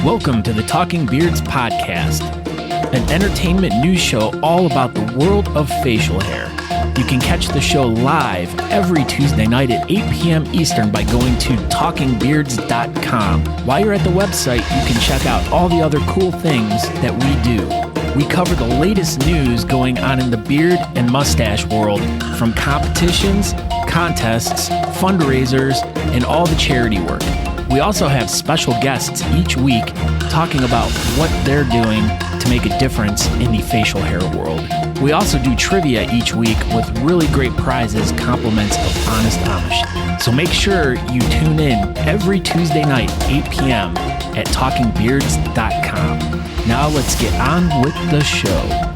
Welcome to the Talking Beards podcast, an entertainment news show all about the world of facial hair. You can catch the show live every Tuesday night at 8 p.m. Eastern by going to talkingbeards.com. While you're at the website, you can check out all the other cool things that we do. We cover the latest news going on in the beard and mustache world, from competitions, contests, fundraisers, and all the charity work. We also have special guests each week talking about what they're doing to make a difference in the facial hair world. We also do trivia each week with really great prizes, compliments of Honest Amish. So make sure you tune in every Tuesday night, 8 p.m. at talkingbeards.com. Now let's get on with the show.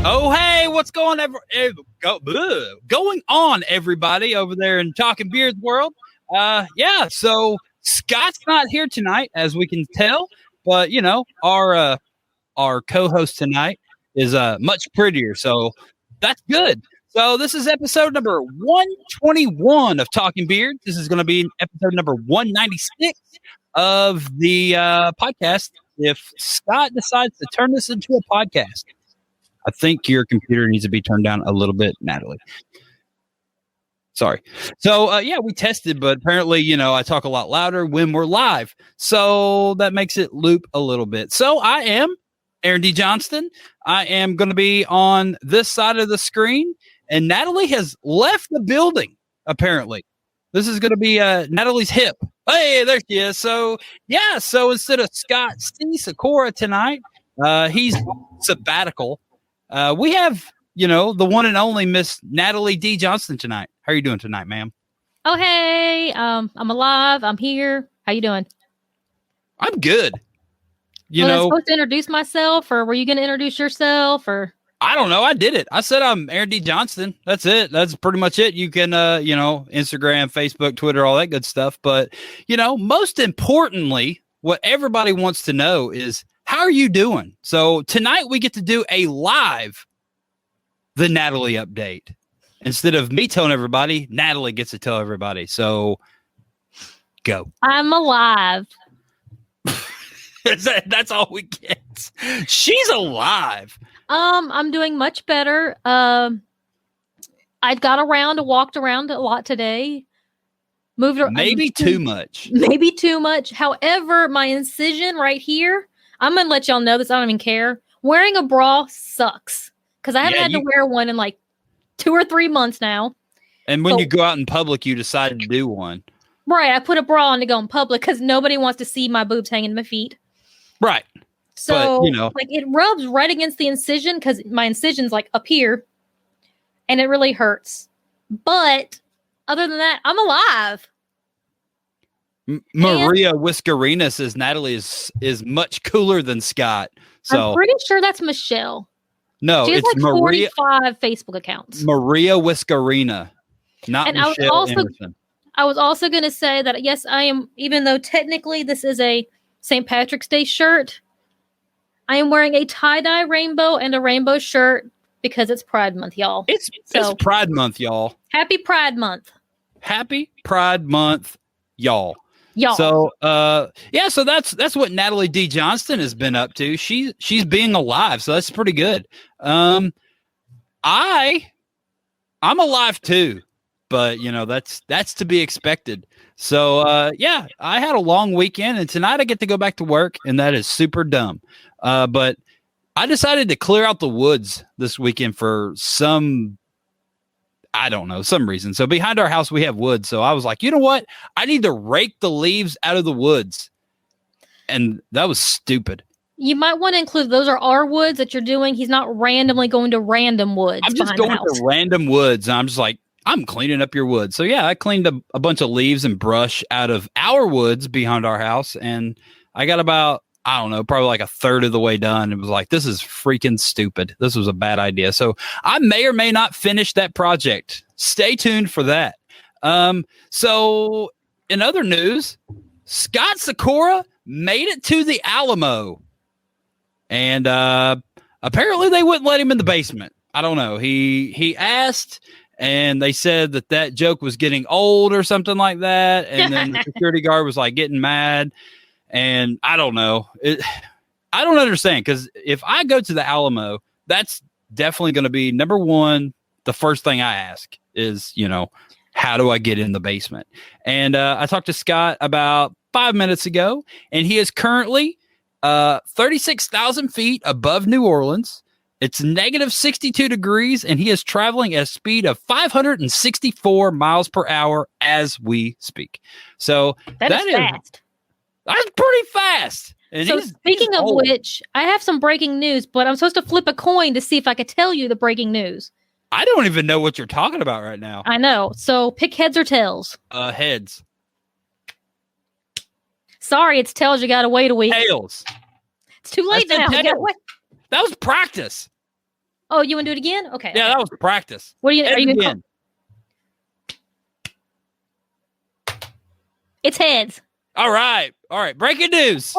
Oh, hey, what's going on, everybody, over there in Talking Beards world? So Scott's not here tonight, as we can tell, but, you know, our co-host tonight is much prettier, so that's good. So this is episode number 121 of Talking Beards. This is going to be episode number 196 of the podcast if Scott decides to turn this into a podcast. I think your computer needs to be turned down a little bit, Natalie. Sorry. So, we tested, but apparently, you know, I talk a lot louder when we're live. So that makes it loop a little bit. So I am Aaron D. Johnston. I am going to be on this side of the screen, and Natalie has left the building, apparently. This is going to be Natalie's hip. Hey, there she is. So instead of Scott C. Sakura tonight, he's sabbatical. We have, you know, the one and only Miss Natalie D. Johnston tonight. How are you doing tonight, ma'am? Oh, hey, I'm alive. I'm here. How you doing? I'm good. Was I supposed to introduce myself, or were you going to introduce yourself, or? I don't know. I did it. I said I'm Aaron D. Johnston. That's it. That's pretty much it. You can, Instagram, Facebook, Twitter, all that good stuff. But, you know, most importantly, what everybody wants to know is, how are you doing? So tonight we get to do a live The Natalie Update. Instead of me telling everybody, Natalie gets to tell everybody. So go. I'm alive. That's all we get. She's alive. I'm doing much better. I walked around a lot today. Moved around. Maybe too much. Maybe too much. However, my incision right here, I'm going to let y'all know this. I don't even care. Wearing a bra sucks because I haven't had to wear one in like 2 or 3 months now. And when you go out in public, you decide to do one. Right. I put a bra on to go in public because nobody wants to see my boobs hanging to my feet. Right. So, like, it rubs right against the incision because my incision's like up here and it really hurts. But other than that, I'm alive. Maria Whiskerina says Natalie is much cooler than Scott. So I'm pretty sure that's Michelle. No, she has it's like Maria. 45 Facebook accounts. Maria Whiskerina, not and Michelle Emerson. I was also going to say that, yes, I am, even though technically this is a St. Patrick's Day shirt, I am wearing a tie-dye rainbow and a rainbow shirt because it's Pride Month, y'all. It's Pride Month, y'all. Happy Pride Month. Happy Pride Month, y'all. So so that's what Natalie D. Johnston has been up to. She's being alive, so that's pretty good. I'm alive too, but you know that's to be expected. So I had a long weekend, and tonight I get to go back to work, and that is super dumb. But I decided to clear out the woods this weekend for some reason. So behind our house, we have woods. So I was like, you know what? I need to rake the leaves out of the woods. And that was stupid. You might want to include, those are our woods that you're doing. He's not randomly going to random woods. I'm just going to random woods. And I'm just like, I'm cleaning up your woods. So yeah, I cleaned a bunch of leaves and brush out of our woods behind our house. And I got about, I don't know, probably like a third of the way done. It was like, this is freaking stupid. This was a bad idea. So I may or may not finish that project. Stay tuned for that. So in other news, Scott Sakura made it to the Alamo. And apparently they wouldn't let him in the basement. I don't know. He asked, and they said that joke was getting old or something like that. And then the security guard was like getting mad. And I don't know. I don't understand, because if I go to the Alamo, that's definitely going to be number one. The first thing I ask is, how do I get in the basement? And I talked to Scott about 5 minutes ago, and he is currently 36,000 feet above New Orleans. It's negative 62 degrees, and he is traveling at a speed of 564 miles per hour as we speak. So that is fast. That's pretty fast. And so speaking of which, I have some breaking news, but I'm supposed to flip a coin to see if I could tell you the breaking news. I don't even know what you're talking about right now. I know. So pick heads or tails. Heads. Sorry, it's tails. You got to wait a week. Tails. It's too late now. You gotta wait. That was practice. Oh, you want to do it again? Okay. Yeah, that was practice. What are you going to It's heads. All right. Breaking news.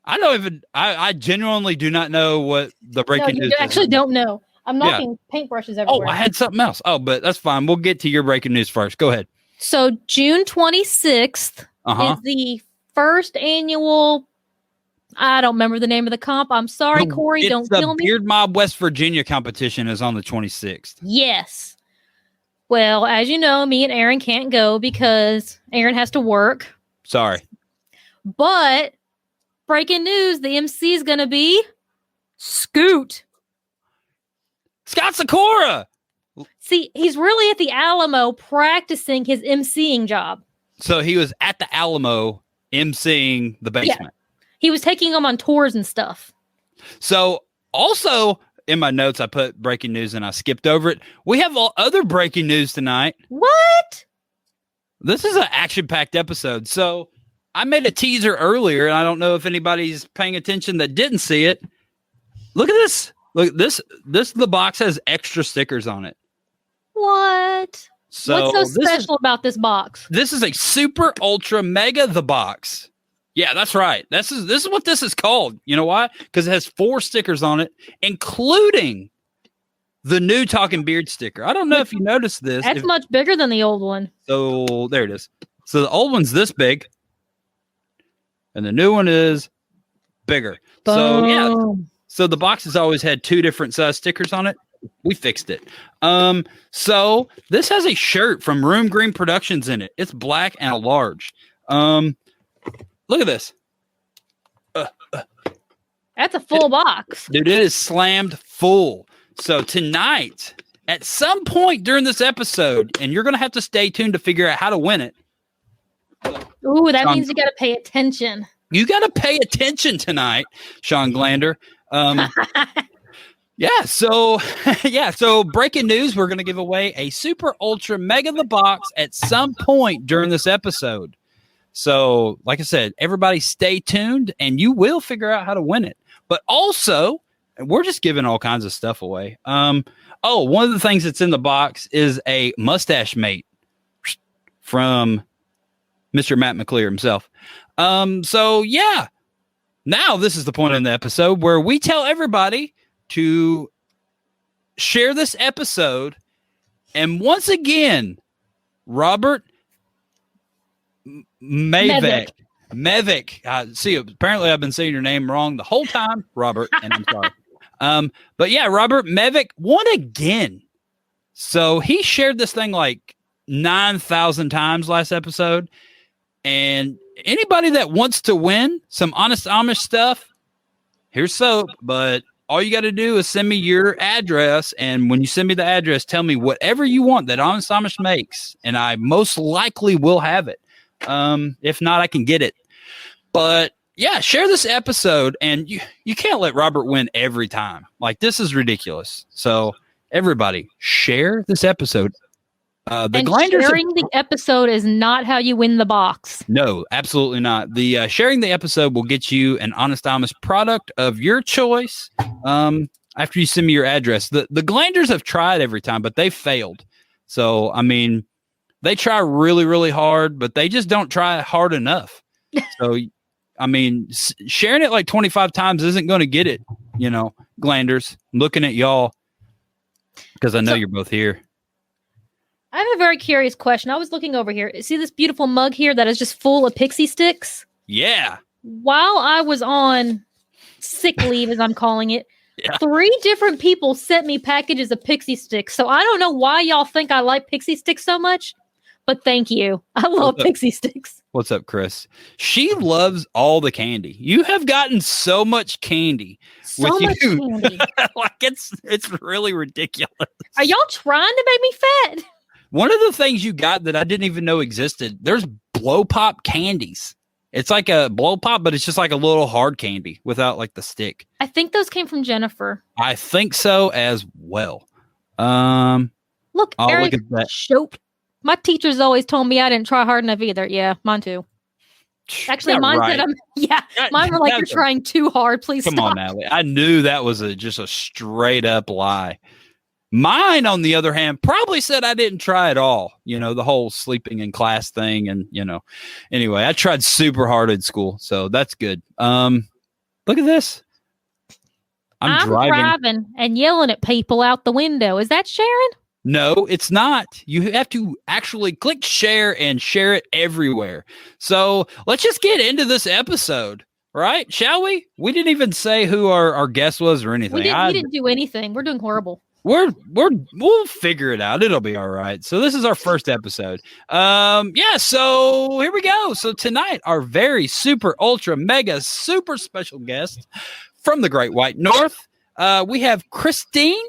I genuinely do not know what the breaking news is. I actually don't know. I'm knocking paintbrushes everywhere. Oh, I had something else. Oh, but that's fine. We'll get to your breaking news first. Go ahead. So June 26th is the first annual, I don't remember the name of the comp. I'm sorry, Corey. Don't kill me. The Beard Mob West Virginia competition is on the 26th. Yes. Well, as you know, me and Aaron can't go because Aaron has to work. Sorry. But breaking news, the MC is going to be Scott Sakura. See, he's really at the Alamo practicing his MCing job. So he was at the Alamo MCing the basement. Yeah. He was taking them on tours and stuff. So also in my notes, I put breaking news and I skipped over it. We have all other breaking news tonight. What? This is an action-packed episode. So I made a teaser earlier, and I don't know if anybody's paying attention that didn't see it. Look at this. Look, the box has extra stickers on it. What? So what's so special about this box? This is a super ultra mega the box. Yeah, that's right. This is what this is called. You know why? Because it has 4 stickers on it, including the new Talking Beard sticker. I don't know if you noticed this. That's much bigger than the old one. So there it is. So the old one's this big, and the new one is bigger. Boom. So yeah. So the box has always had 2 different size stickers on it. We fixed it. So this has a shirt from Room Green Productions in it. It's black and a large. Look at this. That's a full box. Dude, it is slammed full. So tonight, at some point during this episode, and you're going to have to stay tuned to figure out how to win it. Ooh, that means you got to pay attention. You got to pay attention tonight, Sean Glander. So breaking news, we're going to give away a super ultra mega the box at some point during this episode. So, like I said, everybody stay tuned and you will figure out how to win it. But also, we're just giving all kinds of stuff away. One of the things that's in the box is a mustache mate from Mr. Matt McClear himself. So yeah, now this is the point in the episode where we tell everybody to share this episode. And once again, Robert Mevik. See, apparently I've been saying your name wrong the whole time, Robert, and I'm sorry. But yeah, Robert Mevik won again. So he shared this thing like 9,000 times last episode. And anybody that wants to win some Honest Amish stuff, here's soap. But all you got to do is send me your address. And when you send me the address, tell me whatever you want that Honest Amish makes. And I most likely will have it. If not, I can get it. But yeah, share this episode. And you can't let Robert win every time. Like, this is ridiculous. So everybody, share this episode. Sharing the episode is not how you win the box. No, absolutely not. The sharing the episode will get you an Honest Amish product of your choice. After you send me your address, the Glanders have tried every time, but they failed. So I mean, they try really, really hard, but they just don't try hard enough. So I mean, sharing it like 25 times isn't going to get it. You know, Glanders, looking at y'all. Because I know So- you're both here. I have a very curious question. I was looking over here. See this beautiful mug here that is just full of pixie sticks? Yeah. While I was on sick leave, as I'm calling it, Yeah. 3 different people sent me packages of pixie sticks. So I don't know why y'all think I like pixie sticks so much, but thank you. I love pixie sticks. What's up, Chris? She loves all the candy. You have gotten so much candy So with much you. candy. Like it's really ridiculous. Are y'all trying to make me fat? One of the things you got that I didn't even know existed, there's blow pop candies. It's like a blow pop, but it's just like a little hard candy without like the stick. I think those came from Jennifer. I think so as well. Look, Oh, Eric look at that. Shope. My teachers always told me I didn't try hard enough either. Yeah, mine too. Actually, Yeah, mine right. said Yeah, mine were like, you're that's a- trying too hard. Please Come stop. on, Allie. I knew that was just a straight up lie. Mine, on the other hand, probably said I didn't try at all. The whole sleeping in class thing. And, anyway, I tried super hard in school. So that's good. Look at this. I'm driving and yelling at people out the window. Is that Sharon? No, it's not. You have to actually click share and share it everywhere. So let's just get into this episode, right? Shall we? We didn't even say who our guest was or anything. We didn't do anything. We're doing horrible. We'll figure it out. It'll be all right. So this is our first episode. So here we go. So tonight, our very super ultra mega super special guest from the Great White North. We have Christine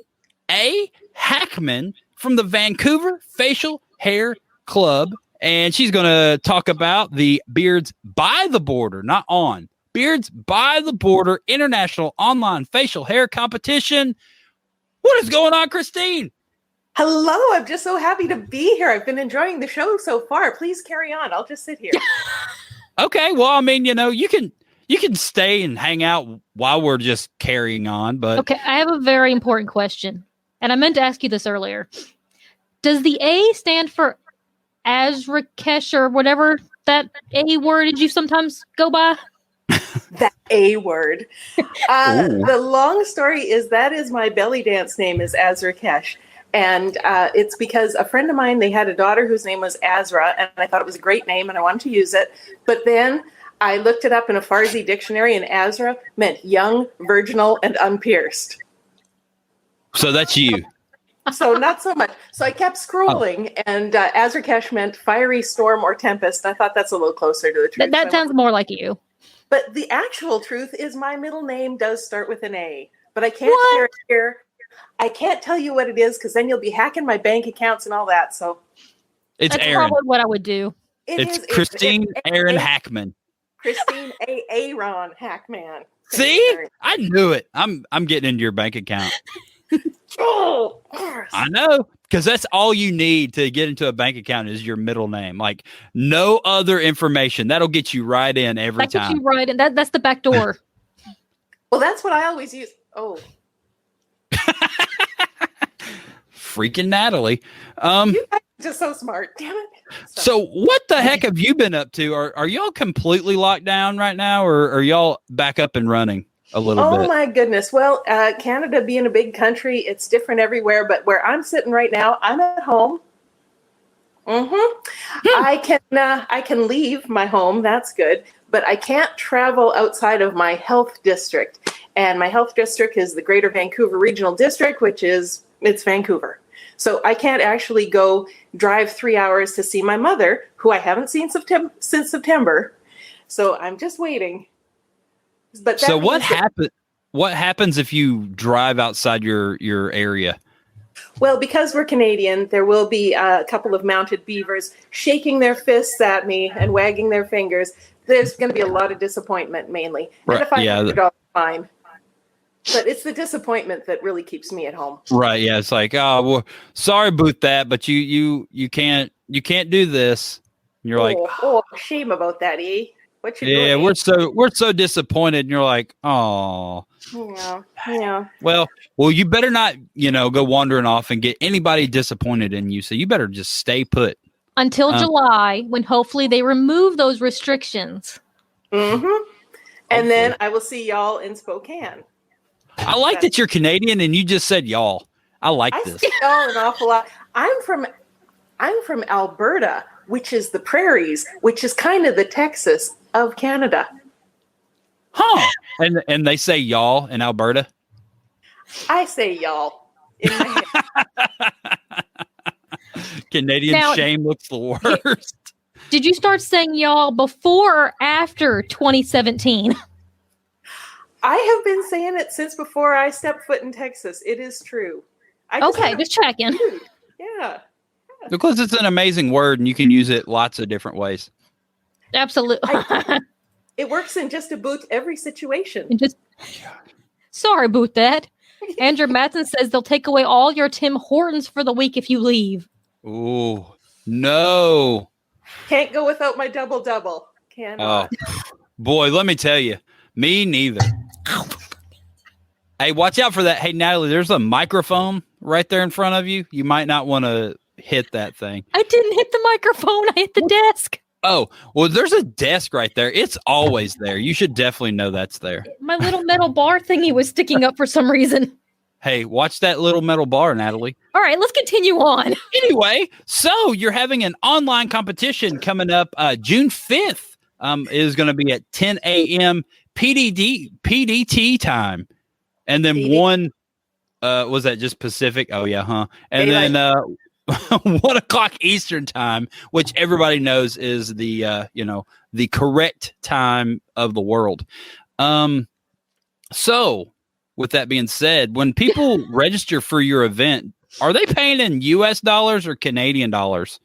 A Hackman from the Vancouver Facial Hair Club, and she's going to talk about the Beards by the Border, not on, Beards by the Border International Online Facial Hair Competition. What is going on, Christine? Hello, I'm just so happy to be here. I've been enjoying the show so far. Please carry on. I'll just sit here. Okay, well, I mean, you can stay and hang out while we're just carrying on, but Okay, I have a very important question. And I meant to ask you this earlier. Does the A stand for Azrakesh or whatever that A word did you sometimes go by? That A word. The long story is that is my belly dance name is Azrakesh. And it's because a friend of mine, they had a daughter whose name was Azra, and I thought it was a great name and I wanted to use it. But then I looked it up in a Farsi dictionary, and Azra meant young, virginal, and unpierced. so that's you. So not so much. So I kept scrolling, and Azrakesh meant fiery storm or tempest. I thought that's a little closer to the truth. That sounds more like you. But the actual truth is my middle name does start with an A, but I can't share it here. I can't tell you what it is because then you'll be hacking my bank accounts and all that. So It's That's Aaron. probably what I would do. It's Christine Aaron Hackman. Christine A. Aaron Hackman. See? I knew it. I'm getting into your bank account. Oh, I know, because that's all you need to get into a bank account is your middle name. Like no other information. That'll get you right in every That gets time. you right, and that's the back door. well, that's what I always use. Oh, Freaking Natalie. you guys are just so smart. Damn it. So what the heck have you been up to? Are y'all completely locked down right now, or are y'all back up and running a little Oh bit? my goodness. Well, Canada being a big country, it's different everywhere. But where I'm sitting right now, I'm at home. I can leave my home. That's good. But I can't travel outside of my health district. And my health district is the Greater Vancouver Regional District, it's Vancouver. So I can't actually go drive 3 hours to see my mother, who I haven't seen since September. So I'm just waiting. But So what happens if you drive outside your area? Well, because we're Canadian, there will be a couple of mounted beavers shaking their fists at me and wagging their fingers. There's going to be a lot of disappointment, mainly. Right, And if I yeah. $100, fine. But it's the disappointment that really keeps me at home. Right. Yeah. It's like, oh, well, sorry about that, but you can't do this. And you're like, shame about that, eh? What you yeah, doing? we're so disappointed. And you're like, oh, Yeah. well, you better not, go wandering off and get anybody disappointed in you. So you better just stay put. Until July, when hopefully they remove those restrictions. Mm-hmm. And then I will see y'all in Spokane. I like that you're Canadian and you just said y'all. I like I this. see y'all an awful lot. I'm from Alberta, which is the prairies, which is kind of the Texas of Canada. Huh. And they say y'all in Alberta? I say y'all in my head. Canadian Now- shame looks the worst. Did you start saying y'all before or after 2017? I have been saying it since before I stepped foot in Texas. It is true. Okay, just checking. Yeah. Because it's an amazing word and you can use it lots of different ways. Absolutely. It works in just about every situation. Sorry about that. Andrew Matson says they'll take away all your Tim Hortons for the week if you leave. Ooh, no. Can't go without my double-double. Cannot. Boy, let me tell you, me neither. Hey, watch out for that. Hey, Natalie, there's a microphone right there in front of you. You might not want to hit that thing. I didn't hit the microphone. I hit the desk. Oh, well, there's a desk right there. It's always there. You should definitely know that's there. My little metal bar thingy was sticking up for some reason. Hey, watch that little metal bar, Natalie. All right, let's continue on. Anyway, so you're having an online competition coming up June 5th. It is going to be at 10 a.m. PDT time. And then was that just Pacific? Oh, yeah, huh? And then 1 o'clock Eastern time, which everybody knows is the correct time of the world. So with that being said, when people register for your event, are they paying in US dollars or Canadian dollars?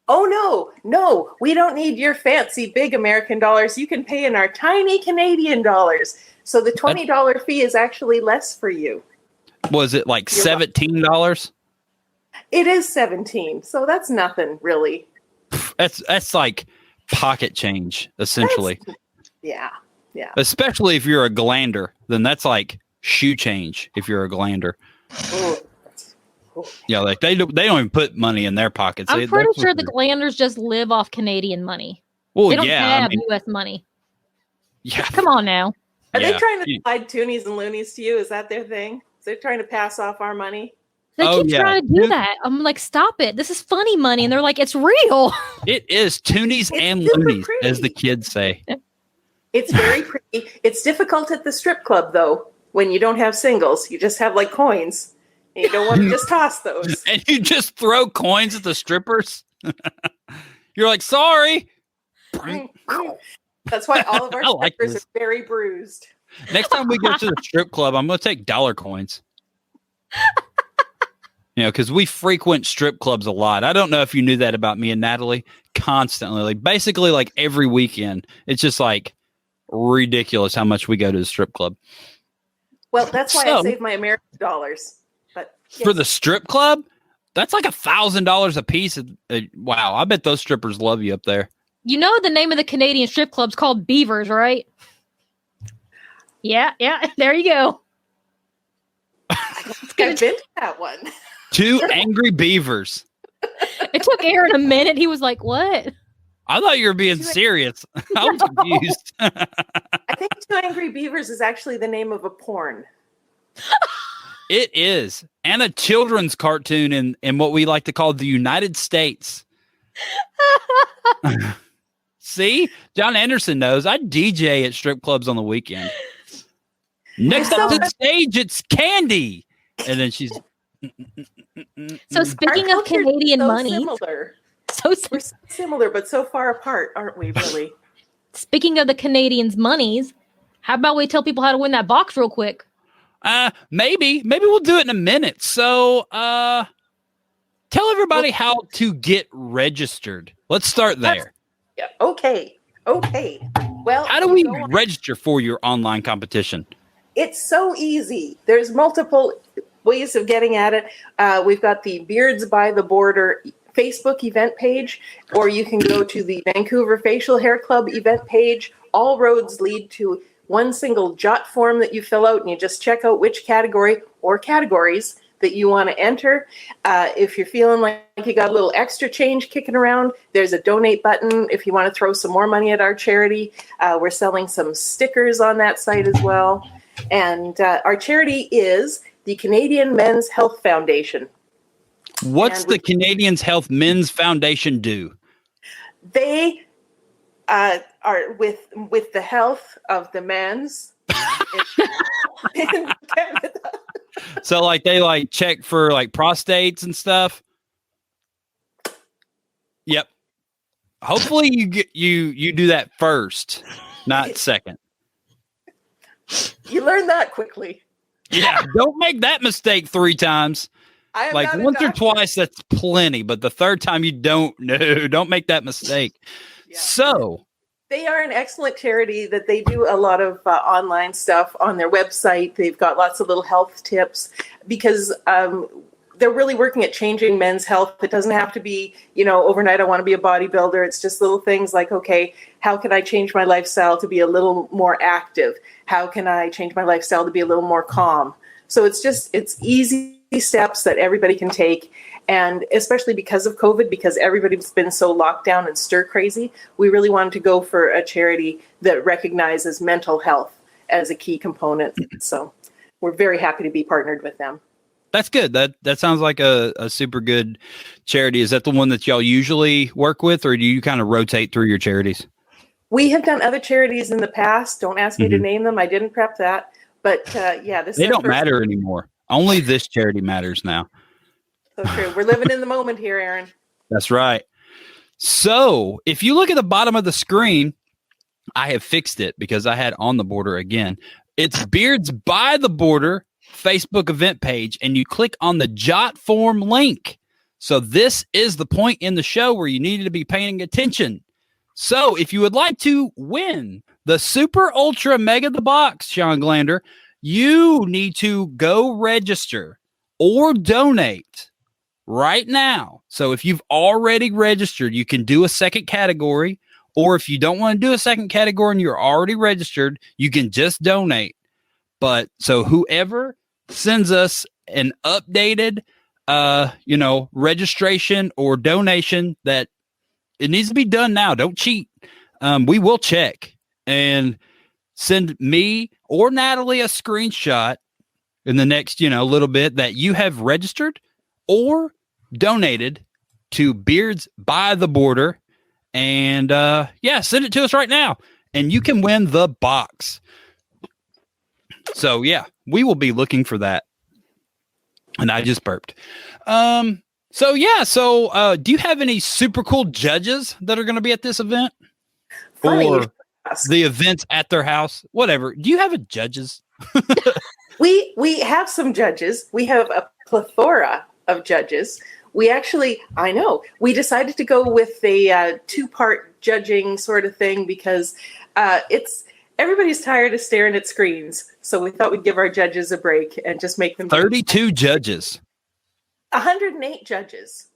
Oh, no, we don't need your fancy big American dollars. You can pay in our tiny Canadian dollars. So the $20 fee is actually less for you. Was it like $17? It is 17, so that's nothing really. That's like pocket change, essentially. Yeah. Especially if you're a glander, then that's like shoe change. If you're a glander, yeah, like they don't even put money in their pockets. I'm pretty sure the glanders just live off Canadian money. Well, they don't have U.S. money. Yeah, come on now. Are they trying to slide toonies and loonies to you? Is that their thing? They're trying to pass off our money. They keep trying to do that. I'm like, stop it. This is funny money. And they're like, it's real. It is toonies and loonies, as the kids say. It's very pretty. It's difficult at the strip club, though, when you don't have singles. You just have like coins. And you don't want to just toss those. And you just throw coins at the strippers. You're like, sorry. That's why all of our strippers are very bruised. Next time we go to the strip club, I'm going to take dollar coins. Because we frequent strip clubs a lot. I don't know if you knew that about me and Natalie. Constantly, like basically like every weekend. It's just like ridiculous how much we go to the strip club. Well, that's why I save my American dollars. But for the strip club, that's like $1,000 a piece. Wow, I bet those strippers love you up there. You know the name of the Canadian strip club's called Beavers, right? Yeah, there you go. I've been to that one. 2 Angry Beavers. It took Aaron a minute. He was like, what? I thought you were being serious. I was confused. I think 2 Angry Beavers is actually the name of a porn. It is. And a children's cartoon in what we like to call the United States. See? John Anderson knows. I DJ at strip clubs on the weekend. Next up to the stage, it's Candy. And then she's... So speaking of Canadian money... Similar. We're similar, but so far apart, aren't we, really? Speaking of the Canadians' monies, how about we tell people how to win that box real quick? Maybe we'll do it in a minute. So, tell everybody how to get registered. Let's start there. Yeah. Okay. Well, how do we register for your online competition? It's so easy. There's multiple ways of getting at it. We've got the Beards by the Border Facebook event page, or you can go to the Vancouver Facial Hair Club event page. All roads lead to one single jot form that you fill out, and you just check out which category or categories that you want to enter. If you're feeling like you got a little extra change kicking around, there's a donate button if you want to throw some more money at our charity. We're selling some stickers on that site as well. And our charity is the Canadian Men's Health Foundation. What's the Canadians Health Men's Foundation do? They are with the health of the men's in Canada. So like they like check for like prostates and stuff. Yep. Hopefully you do that first, not second. You learn that quickly. Yeah, don't make that mistake 3 times. Like once or twice, that's plenty. But the third time, don't make that mistake. Yeah. So they are an excellent charity that they do a lot of online stuff on their website. They've got lots of little health tips because they're really working at changing men's health. It doesn't have to be, overnight, I want to be a bodybuilder. It's just little things like, okay, how can I change my lifestyle to be a little more active? How can I change my lifestyle to be a little more calm? So it's easy steps that everybody can take. And especially because of COVID, because everybody's been so locked down and stir crazy, we really wanted to go for a charity that recognizes mental health as a key component. So we're very happy to be partnered with them. That's good. That sounds like a super good charity. Is that the one that y'all usually work with, or do you kind of rotate through your charities? We have done other charities in the past. Don't ask me to name them. I didn't prep that. But they don't matter anymore. Only this charity matters now. So true. We're living in the moment here, Aaron. That's right. So if you look at the bottom of the screen, I have fixed it because I had On the Border again. It's Beards by the Border Facebook event page, and you click on the Jot Form link. So this is the point in the show where you needed to be paying attention. So if you would like to win the Super Ultra Mega the Box, Sean Glander, you need to go register or donate right now. So if you've already registered, you can do a second category, or if you don't want to do a second category and you're already registered, you can just donate. But so whoever sends us an updated, registration or donation, that it needs to be done now. Don't cheat. We will check and send me or Natalie a screenshot in the next, little bit that you have registered or donated to Beards by the Border. And send it to us right now and you can win the box. So yeah, we will be looking for that. And I just burped. Do you have any super cool judges that are going to be at this event? Funny. Or the events at their house? Whatever. Do you have a judges? We have some judges. We have a plethora of judges. We decided to go with a 2-part judging sort of thing because everybody's tired of staring at screens. So we thought we'd give our judges a break and just make them 32 judges. 108 judges.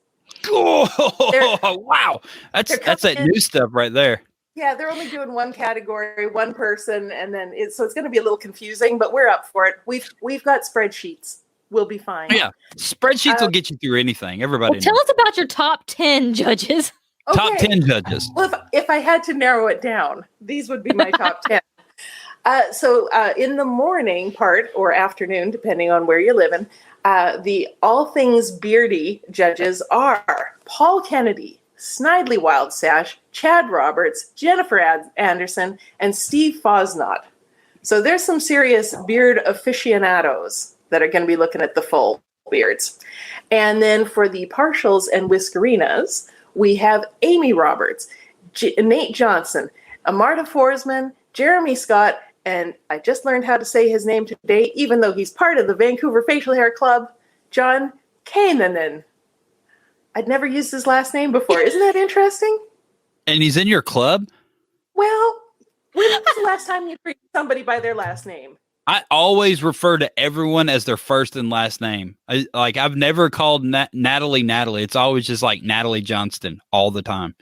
Oh, wow. That's that new stuff right there. Yeah, they're only doing one category, one person, and then it's going to be a little confusing, but we're up for it. We've got spreadsheets. We'll be fine. Yeah, spreadsheets will get you through anything. Everybody tell us about your top 10 judges. Okay. Top 10 judges. Well, if I had to narrow it down, these would be my top 10. So in the morning part or afternoon, depending on where you're living, the all things beardy judges are Paul Kennedy, Snidely Wildsash, Chad Roberts, Jennifer Anderson, and Steve Fosnot. So there's some serious beard aficionados that are going to be looking at the full beards. And then for the partials and whiskerinas, we have Amy Roberts, Nate Johnson, Amarta Forsman, Jeremy Scott, and I just learned how to say his name today, even though he's part of the Vancouver Facial Hair Club, John Kainanen. I'd never used his last name before. Isn't that interesting? And he's in your club? Well, when was the last time you treated somebody by their last name? I always refer to everyone as their first and last name. I've never called Natalie. It's always just like Natalie Johnston all the time.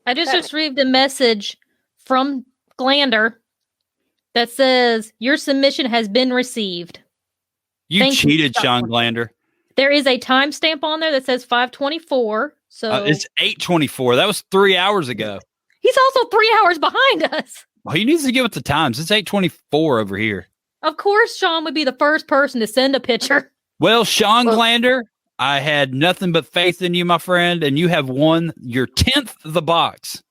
I just received a message from Glander that says your submission has been received. You cheated, Sean Glander. There is a timestamp on there that says 5:24. So it's 8:24. That was 3 hours ago. He's also 3 hours behind us. Well, he needs to get with the times. It's 8:24 over here. Of course, Sean would be the first person to send a picture. Well, Sean Glander, I had nothing but faith in you, my friend, and you have won your 10th the box.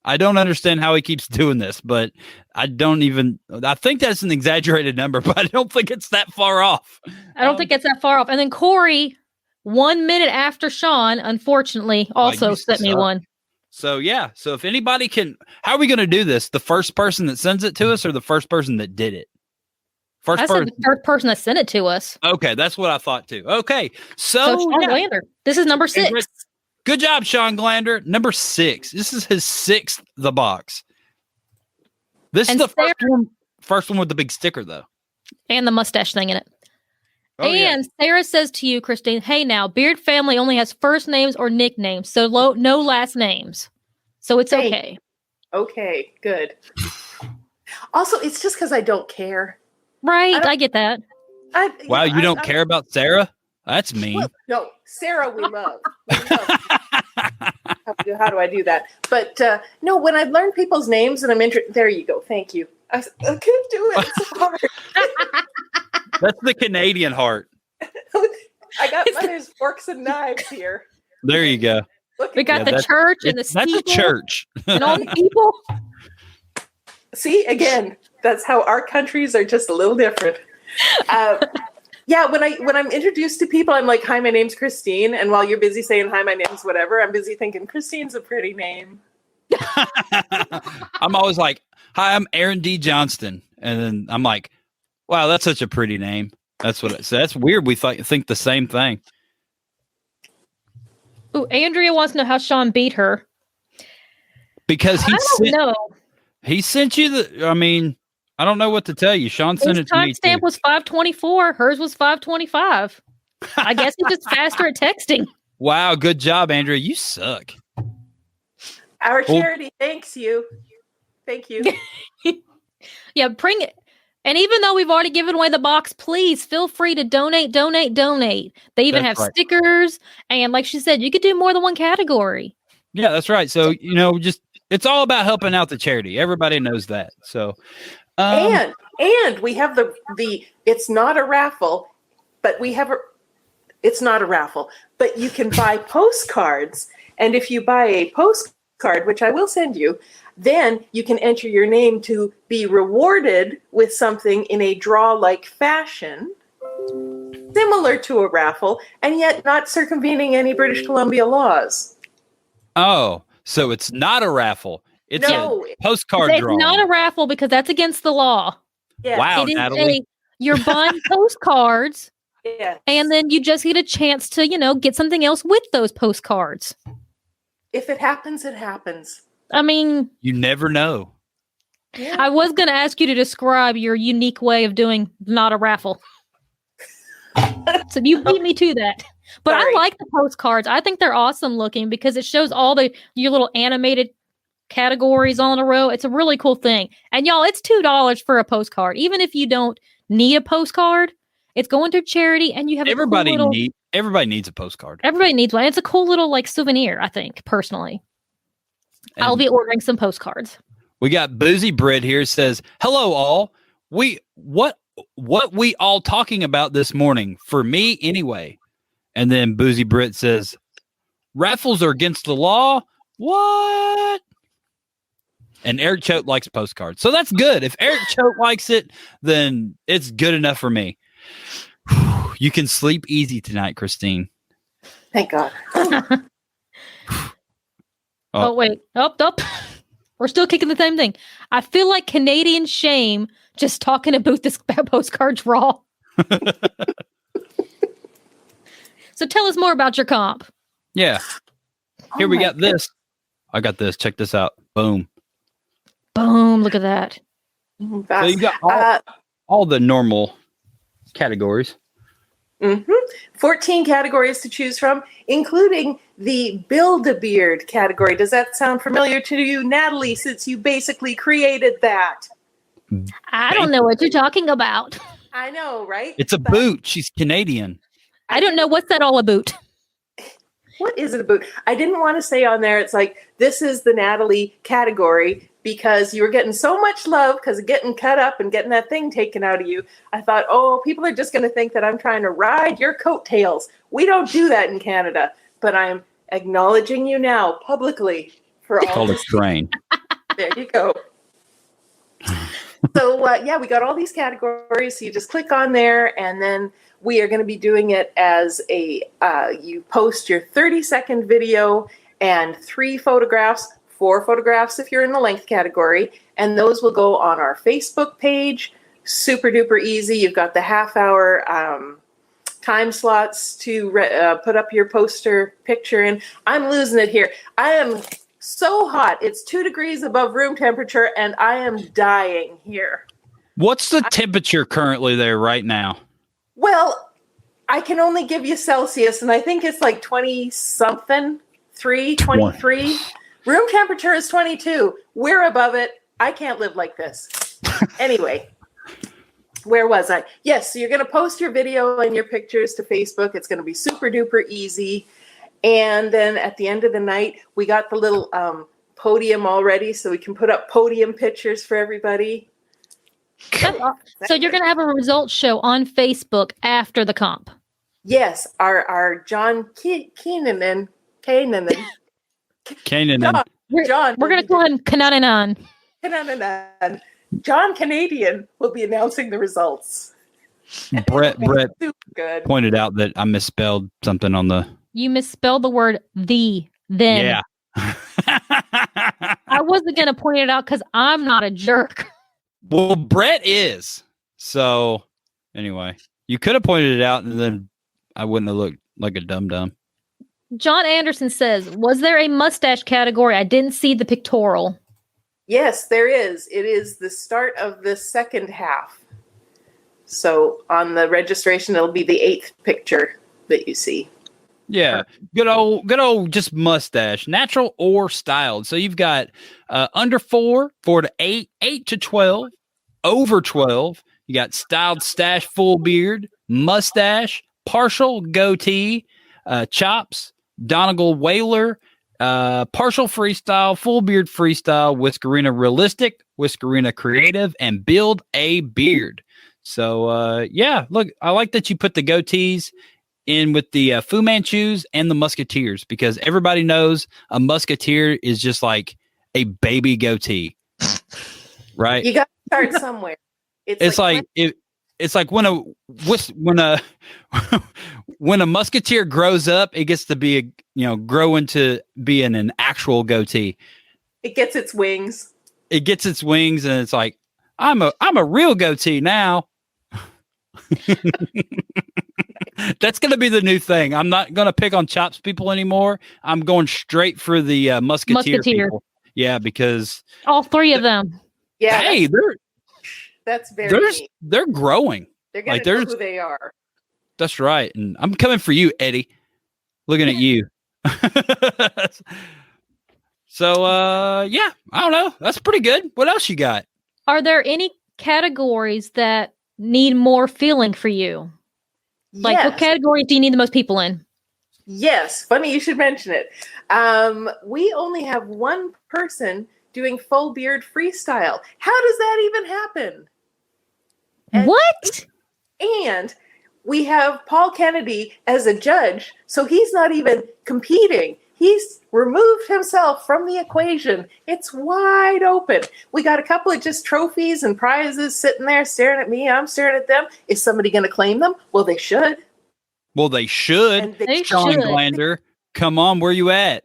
I don't understand how he keeps doing this, but I think that's an exaggerated number, but I don't think it's that far off. I don't think it's that far off. And then Corey, 1 minute after Sean, unfortunately, also sent me one. So, yeah. So if anybody how are we going to do this? The first person that sends it to us or the first person that did it? I said the first person that sent it to us. Okay. That's what I thought too. Okay. So Sean Glander. This is number 6. Good job, Sean Glander. Number 6. This is his 6th the box. This is the first one with the big sticker, though. And the mustache thing in it. Oh, and Sarah says to you, Christine, hey now, Beard family only has first names or nicknames, so no last names. So it's okay. Okay, good. Also, it's just because I don't care. Right, I get that. Wow, you don't care about Sarah? That's mean. Well, no, Sarah we love. How do I do that? But no, when I learn people's names and I'm interested, there you go. Thank you. I can't do it. It's so hard. That's the Canadian heart. I got mother's forks and knives here. There you go. We got the church and the steeple. That's a church. And all the people. See, again, that's how our countries are just a little different. Yeah, when I'm introduced to people, I'm like, hi, my name's Christine. And while you're busy saying, hi, my name's whatever, I'm busy thinking, Christine's a pretty name. I'm always like, hi, I'm Aaron D. Johnston. And then I'm like, wow, that's such a pretty name. That's what it says. That's weird. We think the same thing. Ooh, Andrea wants to know how Sean beat her. Because he sent you I don't know what to tell you. Sean sent it to me. His timestamp was 5:24. Hers was 5:25. I guess he's just faster at texting. Wow, good job, Andrea. You suck. Our charity thanks you. Thank you. Yeah, bring it. And even though we've already given away the box, please feel free to donate. They even have stickers. And like she said, you could do more than one category. Yeah, that's right. So, it's all about helping out the charity. Everybody knows that. So, and we have the it's not a raffle, but it's not a raffle, but you can buy postcards. And if you buy a postcard, which I will send you, then you can enter your name to be rewarded with something in a draw-like fashion, similar to a raffle, and yet not circumvening any British Columbia laws. Oh, so it's not a raffle. It's a postcard draw. It's not a raffle because that's against the law. Yeah. Wow, Natalie. You're buying postcards, yeah, and then you just get a chance to, get something else with those postcards. If it happens, it happens. I mean, you never know. Yeah. I was going to ask you to describe your unique way of doing not a raffle. So you beat me to that. But sorry. I like the postcards. I think they're awesome looking because it shows all your little animated categories all in a row. It's a really cool thing. And y'all, it's $2 for a postcard. Even if you don't need a postcard, it's going to charity and you have everybody needs a postcard. Everybody needs one. It's a cool little souvenir, I think, personally. And I'll be ordering some postcards. We got Boozy Brit here says, hello all. What we all talking about this morning? For me, anyway. And then Boozy Brit says, raffles are against the law? What? And Eric Choate likes postcards. So that's good. If Eric Choate likes it, then it's good enough for me. You can sleep easy tonight, Christine. Thank God. Oh, wait. Up. We're still kicking the same thing. I feel like Canadian shame just talking about this postcard draw. So tell us more about your comp. Yeah. Here we got this. I got this. Check this out. Boom. Boom. Look at that. So you got all the normal categories. Mm-hmm. 14 categories to choose from, including the Build-A-Beard category. Does that sound familiar to you, Natalie, since you basically created that? I don't know what you're talking about. I know, right? It's a boot. She's Canadian. I don't know what's that all about. what is it about? I didn't want to say on there, it's like, this is the Natalie category because you were getting so much love because of getting cut up and getting that thing taken out of you. I thought, oh, people are just going to think that I'm trying to ride your coattails. We don't do that in Canada, but I'm acknowledging you now publicly for all Called a train. There you go. So, we got all these categories. So you just click on there, and then we are going to be doing it as you post your 30-second video and 3 photographs, 4 photographs if you're in the length category, and those will go on our Facebook page. Super duper easy. You've got the half-hour time slots to put up your poster picture in. I'm losing it here. I am so hot. It's 2 degrees above room temperature, and I am dying here. What's the temperature currently there right now? Well, I can only give you Celsius, and I think it's like 20-something, 23. Room temperature is 22. We're above it. I can't live like this. Anyway, where was I? Yes, so you're going to post your video and your pictures to Facebook. It's going to be super duper easy. And then at the end of the night, we got the little podium already, so we can put up podium pictures for everybody. So you're going to have a results show on Facebook after the comp. Yes, our John Keenan. John. We're going to call him Kananan. John Canadian will be announcing the results. Brett good. pointed out that I misspelled something on the... You misspelled the word then. Yeah. I wasn't going to point it out because I'm not a jerk. Well, Brett is. So, anyway, you could have pointed it out and then I wouldn't have looked like a dum-dum. John Anderson says, was there a mustache category? I didn't see the pictorial. Yes, there is. It is the start of the second half. So on the registration, it'll be the 8th picture that you see. Yeah, good old just mustache, natural or styled. So you've got under 4 to 8, 8 to 12, over 12. You got styled stash, full beard, mustache, partial goatee, chops, Donegal Whaler, partial freestyle, full beard freestyle, Whiskerina realistic, Whiskerina creative, and build a beard. So look, I like that you put the goatees in with the Fu Manchus and the Musketeers, because everybody knows a Musketeer is just like a baby goatee, right? You got to start somewhere. It's like when a Musketeer grows up, it gets to be grow into being an actual goatee. It gets its wings. It gets its wings, and it's like I'm a real goatee now. That's going to be the new thing. I'm not going to pick on Chops people anymore. I'm going straight for the Musketeer people. Yeah, because all 3 of them. Yeah. Hey, they're growing. They're going to know who they are. That's right. And I'm coming for you, Eddie. Looking at you. So, I don't know. That's pretty good. What else you got? Are there any categories that need more feeling for you? Like, what categories do you need the most people in? Yes. Funny you should mention it. We only have 1 person doing full beard freestyle. How does that even happen? What? And we have Paul Kennedy as a judge, so he's not even competing. He's removed himself from the equation. It's wide open. We got a couple of just trophies and prizes sitting there staring at me. I'm staring at them. Is somebody going to claim them? Well, they should. They should. Sean Glander, come on, where you at?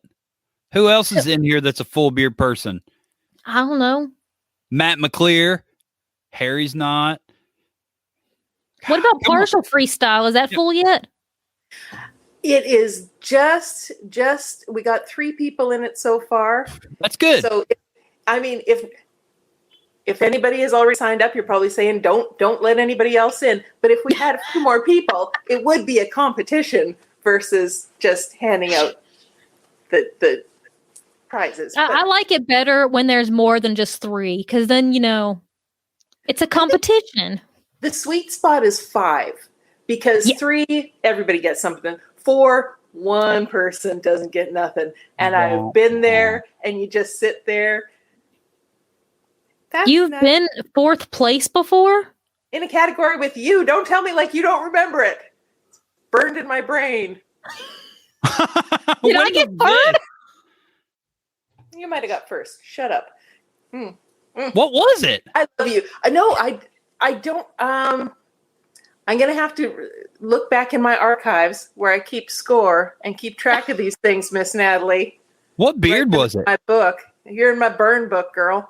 Who else is in here that's a full beard person? I don't know. Matt McClear. Harry's not. What about partial freestyle? Is that full yet? It is just we got 3 people in it so far. That's good. So, if anybody has already signed up, you're probably saying don't let anybody else in. But if we had a few more people, it would be a competition versus just handing out the prizes. I like it better when there's more than just 3, because then it's a competition. The sweet spot is 5, because 3 everybody gets something. 4 one person doesn't get nothing. And I've been there, and you just sit there. You've been 4th place before? In a category with you. Don't tell me like you don't remember it. It's burned in my brain. Did I get 3rd? You might have got 1st. Shut up. What was it? I love you. No, I don't. I'm going to have to look back in my archives where I keep score and keep track of these things, Miss Natalie. What beard was it? My book. You're in my burn book, girl.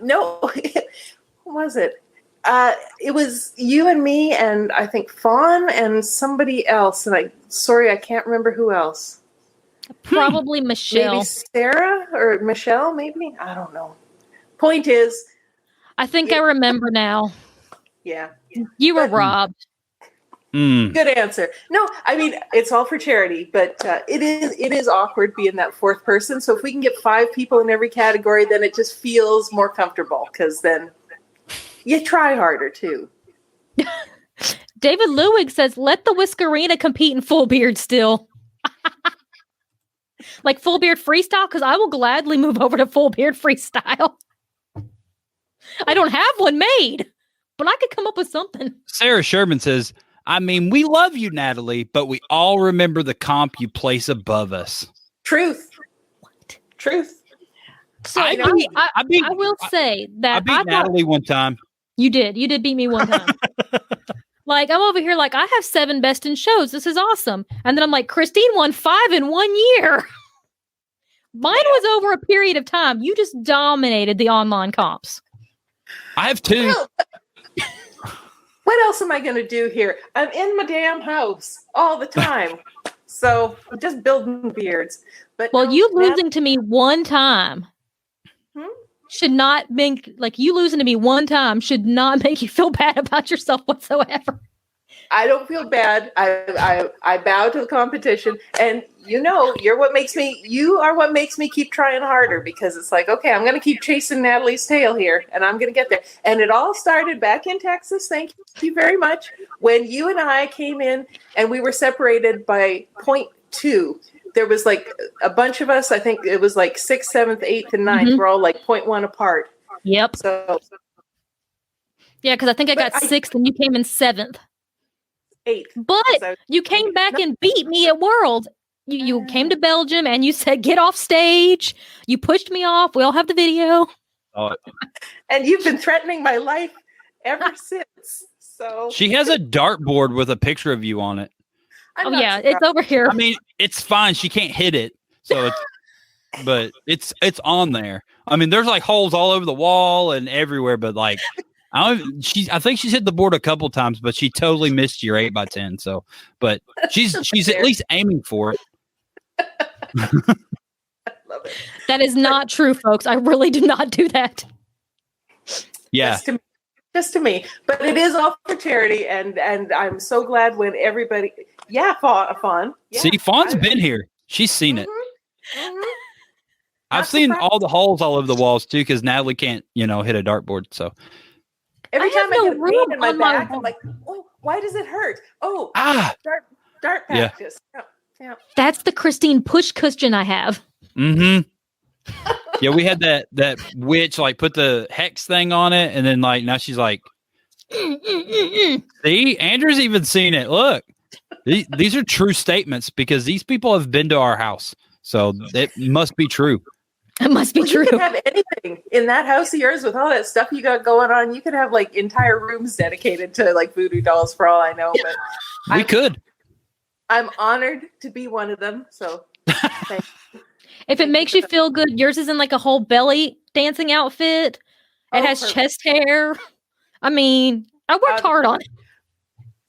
No, what was it? It was you and me, and I think Fawn and somebody else. And I can't remember who else. Probably Michelle. Maybe Sarah or Michelle, maybe? I don't know. Point is, I think I remember now. Yeah. You were robbed. Good answer. No, I mean, it's all for charity, but it is awkward being that 4th person. So if we can get 5 people in every category, then it just feels more comfortable because then you try harder too. David Lewig says, let the Whiskerina compete in full beard still. Like full beard freestyle, because I will gladly move over to full beard freestyle. I don't have one made, but I could come up with something. Sarah Sherman says, I mean, we love you, Natalie, but we all remember the comp you place above us. Truth. What? Truth. So I will say that I beat Natalie one time. You did. You did beat me one time. Like, I'm over here like, I have 7 best in shows. This is awesome. And then I'm like, Christine won 5 in 1 year. Mine was over a period of time. You just dominated the online comps. I have 2. What else am I going to do here? I'm in my damn house all the time. So I'm just building beards. But you losing to me one time should not make, like, you losing to me one time should not make you feel bad about yourself whatsoever. I don't feel bad. I bow to the competition, and you are what makes me keep trying harder, because it's like, okay, I'm going to keep chasing Natalie's tail here, and I'm going to get there. And it all started back in Texas. Thank you very much. When you and I came in, and we were separated by 0.2. There was like a bunch of us. I think it was like 6th, 7th, 8th, and 9th. We're all like 0.1 apart. Yep. So yeah, because I think I got 6th, and you came in 7th. 8th. But you came back and beat me at World. You came to Belgium and you said, get off stage. You pushed me off. We all have the video. Oh. And you've been threatening my life ever since. So she has a dartboard with a picture of you on it. It's over here. I mean, it's fine. She can't hit it. So but it's on there. I mean, there's like holes all over the wall and everywhere, but like, I think she's hit the board a couple times, but she totally missed your 8x10. So, but she's at least aiming for it. Love it. That is not true, folks. I really do not do that. Yeah. Just to me. But it is all for charity, and I'm so glad when everybody Fawn. Yeah, see, Fawn's been here. She's seen it. Mm-hmm. I've seen all the holes all over the walls too, because Natalie can't, hit a dartboard. So every time I get a pain in my back, I'm like, oh, why does it hurt? Oh, dart practice. Yeah. That's the Christine push cushion I have. Mm-hmm. Yeah, we had that witch like put the hex thing on it, and then like now she's like, see, Andrew's even seen it. Look, these are true statements because these people have been to our house, so it must be true. It must be true. You could have anything in that house of yours with all that stuff you got going on. You could have like entire rooms dedicated to like voodoo dolls, for all I know. But we could. I'm honored to be one of them. So, thank you. If it makes you feel good, yours is in like a whole belly dancing outfit. It has perfect chest hair. I mean, I worked hard on it.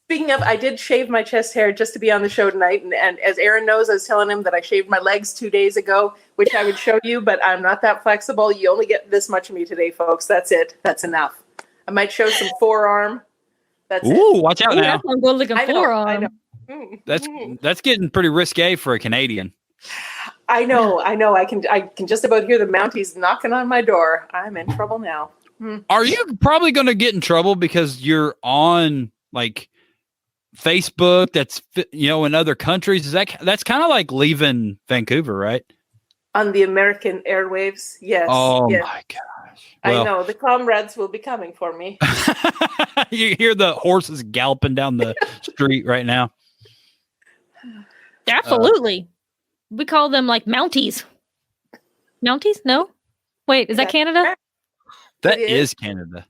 Speaking of, I did shave my chest hair just to be on the show tonight. And as Aaron knows, I was telling him that I shaved my legs 2 days ago, which I would show you, but I'm not that flexible. You only get this much of me today, folks. That's it. That's enough. I might show some forearm. That's it. Watch out now. That's one good looking forearm. I know. That's getting pretty risque for a Canadian. I know. I can just about hear the Mounties knocking on my door. I'm in trouble now. Are you probably going to get in trouble because you're on like Facebook that's in other countries. That's kind of like leaving Vancouver, right? On the American airwaves, yes. Oh yes. my gosh! I know the comrades will be coming for me. You hear the horses galloping down the street right now. Absolutely. We call them like Mounties. Mounties? No? Wait, is that Canada? That is Canada.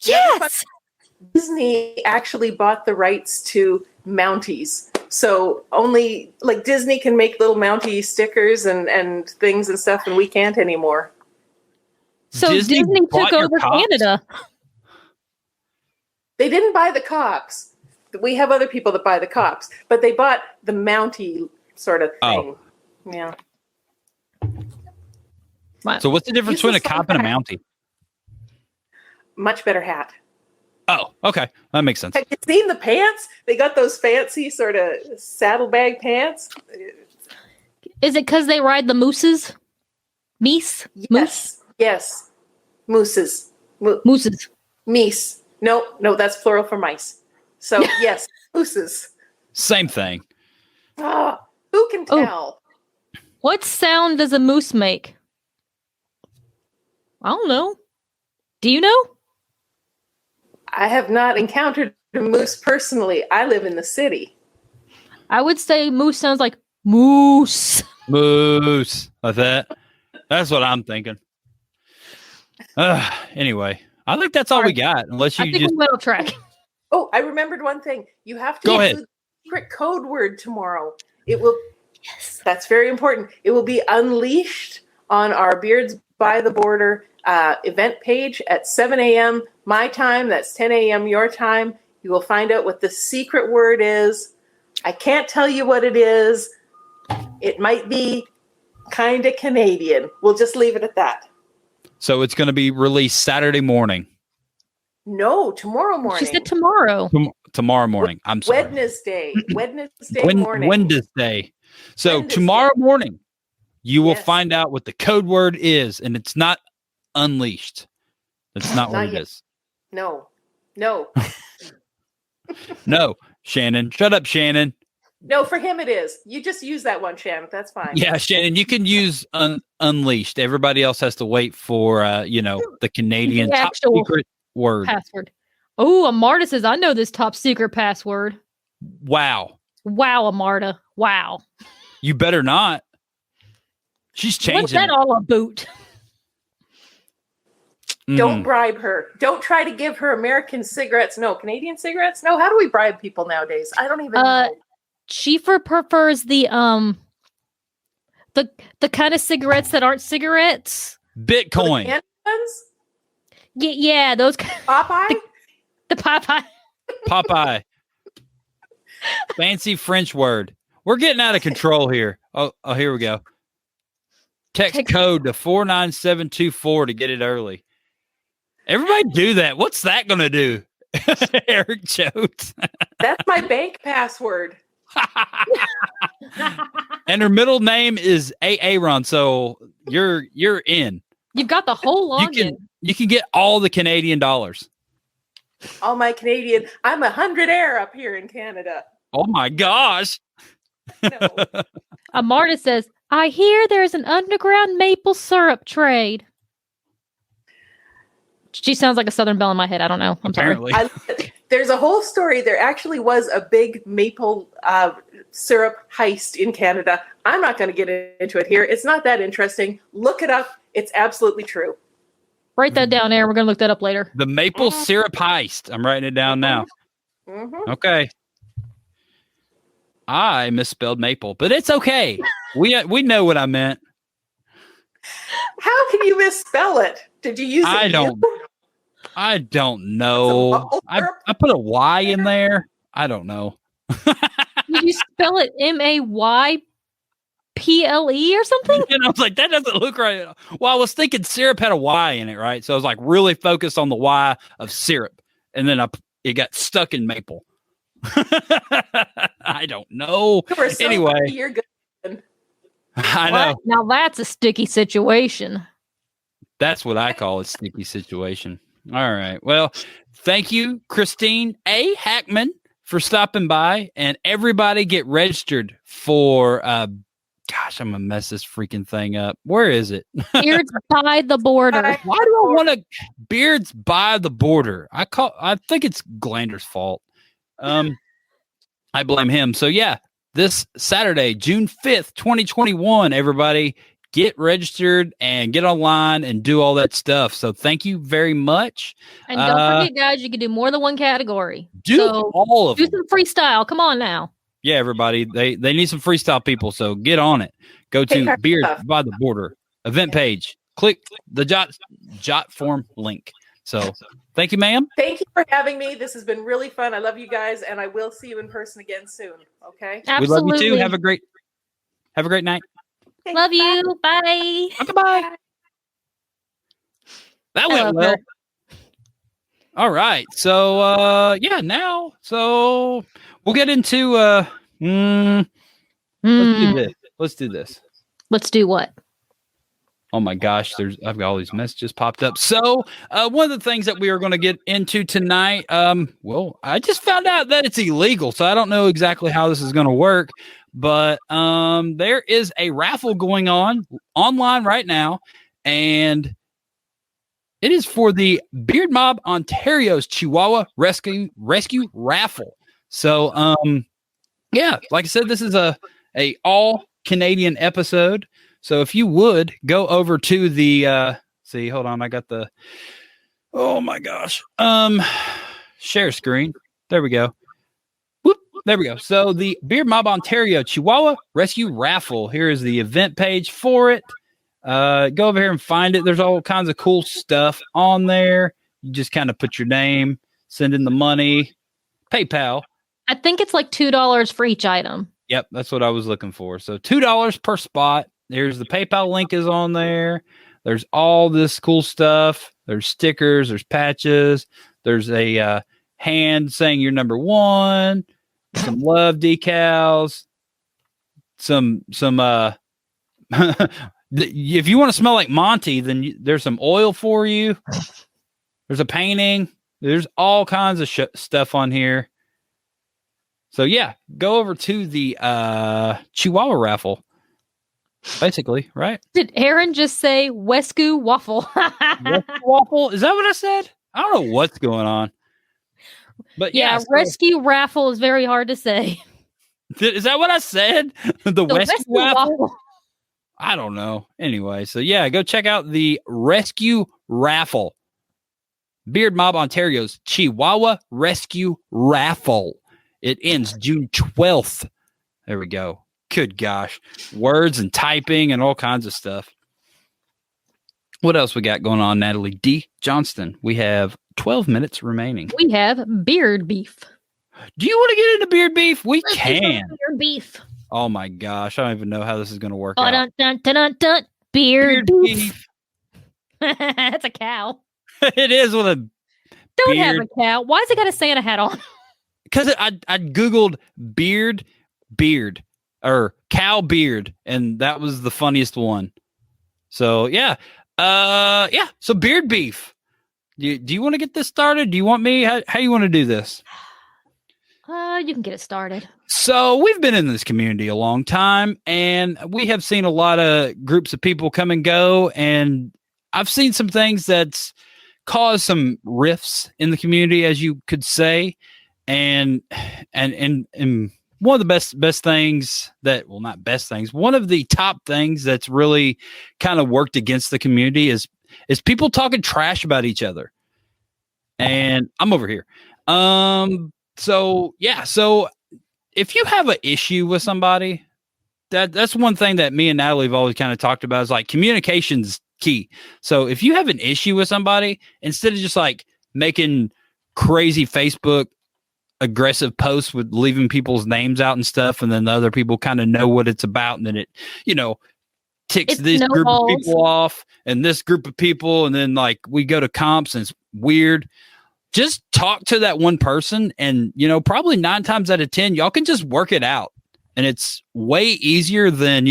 Yes! Disney actually bought the rights to Mounties. So only like Disney can make little Mountie stickers and things and stuff, and we can't anymore. So Disney took over Canada. They didn't buy the cops. We have other people that buy the cops, but they bought the Mountie sort of thing. Oh. Yeah. So what's the difference between a cop and a Mountie? Much better hat. Oh, okay. That makes sense. Have you seen the pants? They got those fancy sort of saddlebag pants. Is it because they ride the mooses? Meese? Yes. Moose? Yes. Mooses. Mooses. Meese. No, that's plural for mice. So, yes, mooses. Same thing. Oh, who can tell? What sound does a moose make? I don't know. Do you know? I have not encountered a moose personally. I live in the city. I would say moose sounds like moose. Moose. Like that. That's what I'm thinking. Anyway, I think that's all we got. Unless you just we went off track. Oh, I remembered one thing. You have to go use ahead. the secret code word tomorrow. It will. Yes, that's very important. It will be unleashed on our Beards by the Border event page at 7 a.m. my time. That's 10 a.m. your time. You will find out what the secret word is. I can't tell you what it is. It might be kind of Canadian. We'll just leave it at that. So it's going to be released Saturday morning. No, tomorrow morning. She said tomorrow. Tomorrow morning. I'm sorry. Wednesday morning. Wednesday. So tomorrow morning, you will find out what the code word is, and it's not unleashed. That's not what it is. No. No, Shannon. Shut up, Shannon. No, for him it is. You just use that one, Shannon. That's fine. Yeah, Shannon, you can use unleashed. Everybody else has to wait for, the Canadian top secret word. Password. Oh, Amarta says, I know this top secret password. Wow. Wow, Amarta. Wow. You better not. She's changing. What's that all about? Don't bribe her. Don't try to give her American cigarettes. No, Canadian cigarettes. No, how do we bribe people nowadays? I don't even know. Schiefer prefers the kind of cigarettes that aren't cigarettes. Bitcoin. The ones? Yeah, those. Popeye? The Popeye. Popeye. Fancy French word. We're getting out of control here. Oh, here we go. Text code to 49724 to get it early. Everybody do that. What's that going to do? Eric Jones. That's my bank password. And her middle name is Aaron, so you're in. You've got the whole login. You can get all the Canadian dollars. All my Canadian. I'm 100 air up here in Canada. Oh my gosh. No. Amarta says, I hear there's an underground maple syrup trade. She sounds like a Southern Belle in my head. I don't know. I'm Apparently. sorry. There's a whole story. There actually was a big maple syrup heist in Canada. I'm not going to get into it here. It's not that interesting. Look it up. It's absolutely true. Write that down, Aaron. We're going to look that up later. The maple syrup heist. I'm writing it down now. Mm-hmm. Okay. I misspelled maple, but it's okay. We know what I meant. How can you misspell it? Did you use it? I don't know. I put a Y in there. I don't know. Did you spell it MAYPLE or something? And I was like, that doesn't look right. Well, I was thinking syrup had a Y in it, right? So I was like really focused on the Y of syrup. And then it got stuck in maple. I don't know. Anyway, you're good. I know. Now that's a sticky situation. That's what I call a sticky situation. All right. Well, thank you, Christine A. Hackman, for stopping by, and everybody get registered for. Gosh, I'm gonna mess this freaking thing up. Where is it? Beards by the border. Why do I want to beards by the border? I think it's Glander's fault. I blame him. So yeah, this Saturday, June 5th, 2021, everybody get registered and get online and do all that stuff. So thank you very much. And don't forget, guys, you can do more than one category. Do all of them. Do some freestyle. Come on now. Yeah, everybody. They need some freestyle people, so get on it. Go to Beard by the Border event page. Click the jot form link. So thank you, ma'am. Thank you for having me. This has been really fun. I love you guys, and I will see you in person again soon. Okay. Absolutely. We love you too. Have a great night. Thanks, Love you. Bye. Goodbye. That went well. All right. So now we'll get into let's do this. Let's do what? Oh my gosh, I've got all these messages popped up. So one of the things that we are going to get into tonight, I just found out that it's illegal, so I don't know exactly how this is going to work, but there is a raffle going on online right now, and it is for the Beard Mob Ontario's Chihuahua Rescue Raffle. So yeah, like I said, this is a all Canadian episode. So if you would go over to the hold on, I got the oh my gosh. Share screen. There we go. Whoop, there we go. So the Beard Mob Ontario Chihuahua Rescue Raffle. Here is the event page for it. Go over here and find it. There's all kinds of cool stuff on there. You just kind of put your name, send in the money, PayPal. I think it's like $2 for each item. Yep, that's what I was looking for. So $2 per spot. There's the PayPal link is on there. There's all this cool stuff. There's stickers. There's patches. There's a hand saying you're number one. Some love decals. Some if you want to smell like Monty, then there's some oil for you. There's a painting. There's all kinds of stuff on here. So yeah, go over to the Chihuahua raffle. Basically, right? Did Aaron just say Wescu waffle? Waffle? Is that what I said? I don't know what's going on. But yeah, rescue raffle is very hard to say. Is that what I said? The Wescu waffle? I don't know. Anyway, so yeah, go check out the Rescue Raffle. Beard Mob Ontario's Chihuahua Rescue Raffle. It ends June 12th. There we go. Good gosh. Words and typing and all kinds of stuff. What else we got going on, Natalie D. Johnston? We have 12 minutes remaining. We have beard beef. Do you want to get into beard beef? Let's can. Beard beef. Oh my gosh. I don't even know how this is going to work out. Dun, dun, dun, dun. Beard beef. That's a cow. It is with a Don't have a cow. Why's it got a Santa hat on? Because I Googled beard or cow beard, and that was the funniest one. So yeah. So beard beef. Do you want to get this started? Do you want me? How you want to do this? You can get it started. So we've been in this community a long time, and we have seen a lot of groups of people come and go, and I've seen some things that's caused some rifts in the community, as you could say, and one of the best things that, well, not best things, one of the top things that's really kind of worked against the community is people talking trash about each other. And I'm over here. So if you have an issue with somebody, that's one thing that me and Natalie have always kind of talked about is like communication's key. So if you have an issue with somebody, instead of just like making crazy Facebook aggressive posts with leaving people's names out and stuff, and then the other people kind of know what it's about, and then it, ticks this group of people off and this group of people, and then like we go to comps and it's weird. Just talk to that one person, and probably 9 times out of 10 y'all can just work it out, and it's way easier than